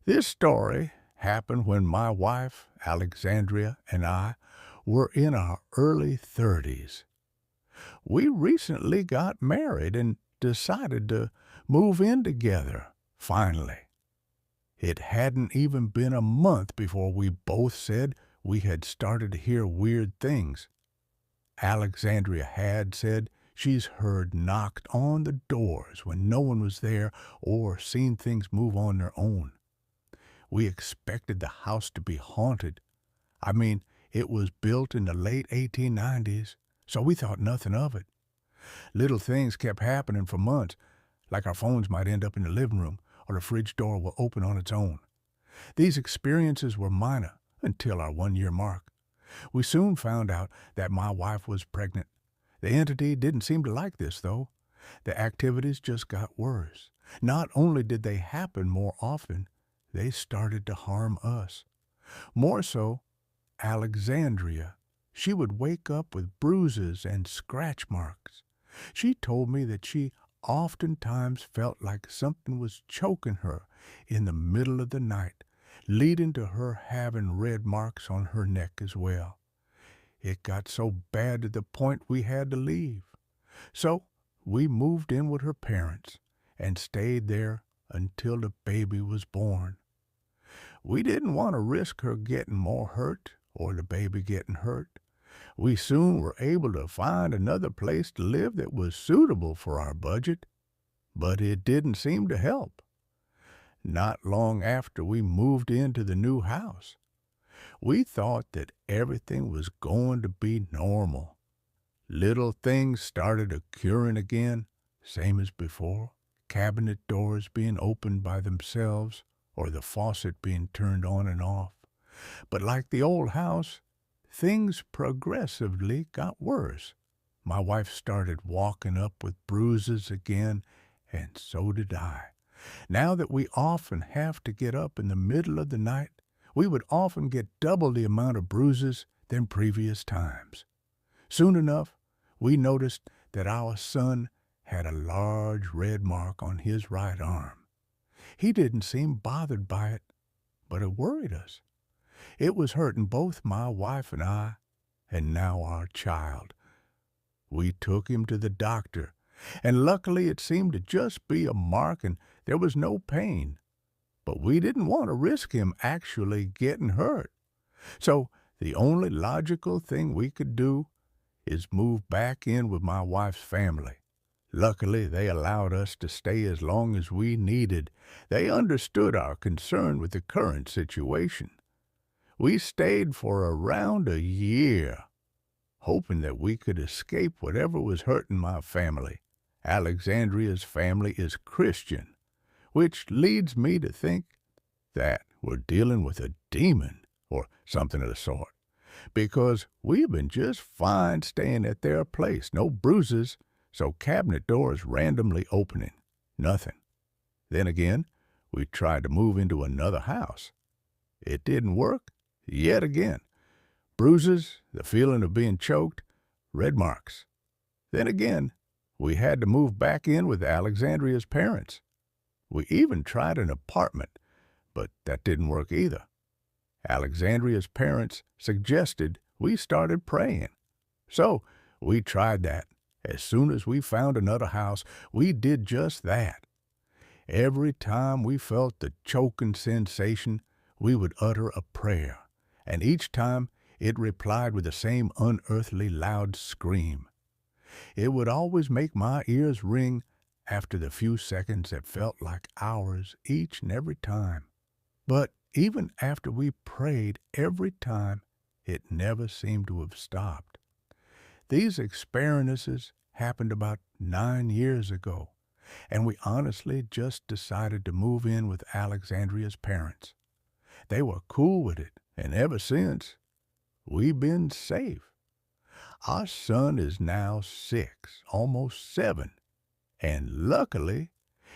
This story happened when my wife, Alexandria, and I were in our early 30s. We recently got married and decided to move in together, finally. It hadn't even been a month before we both said we had started to hear weird things. Alexandria had said she's heard knocked on the doors when no one was there or seen things move on their own. We expected the house to be haunted. I mean, it was built in the late 1890s, so we thought nothing of it. Little things kept happening for months, like our phones might end up in the living room or the fridge door will open on its own. These experiences were minor until our 1-year mark. We soon found out that my wife was pregnant. The entity didn't seem to like this, though. The activities just got worse. Not only did they happen more often, they started to harm us. More so, Alexandria. She would wake up with bruises and scratch marks. She told me that she oftentimes felt like something was choking her in the middle of the night, leading to her having red marks on her neck as well. It got so bad to the point we had to leave. So we moved in with her parents and stayed there until the baby was born. We didn't want to risk her getting more hurt or the baby getting hurt. We soon were able to find another place to live that was suitable for our budget, but it didn't seem to help. Not long after we moved into the new house, we thought that everything was going to be normal. Little things started occurring again, same as before, cabinet doors being opened by themselves or the faucet being turned on and off. But like the old house, things progressively got worse. My wife started walking up with bruises again, and so did I. Now that we often have to get up in the middle of the night, we would often get double the amount of bruises than previous times. Soon enough, we noticed that our son had a large red mark on his right arm. He didn't seem bothered by it, but it worried us. It was hurting both my wife and now our child. We took him to the doctor, and luckily it seemed to just be a mark and there was no pain. But we didn't want to risk him actually getting hurt. So the only logical thing we could do is move back in with my wife's family. Luckily, they allowed us to stay as long as we needed. They understood our concern with the current situation. We stayed for around a year, hoping that we could escape whatever was hurting my family. Alexandria's family is Christian, which leads me to think that we're dealing with a demon or something of the sort, because we've been just fine staying at their place, no bruises, so cabinet doors randomly opening, nothing. Then again, we tried to move into another house. It didn't work yet again. Bruises, the feeling of being choked, red marks. Then again, we had to move back in with Alexandria's parents. We even tried an apartment, but that didn't work either. Alexandria's parents suggested we started praying. So we tried that. As soon as we found another house, we did just that. Every time we felt the choking sensation, we would utter a prayer, and each time it replied with the same unearthly loud scream. It would always make my ears ring after the few seconds that felt like hours each and every time. But even after we prayed every time, it never seemed to have stopped. These experiences happened about 9 years ago, and we honestly just decided to move in with Alexandria's parents. They were cool with it, and ever since, we've been safe. Our son is now 6, almost 7, and luckily,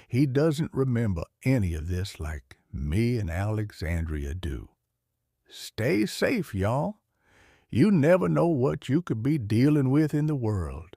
he doesn't remember any of this like me and Alexandria do. Stay safe, y'all. You never know what you could be dealing with in the world.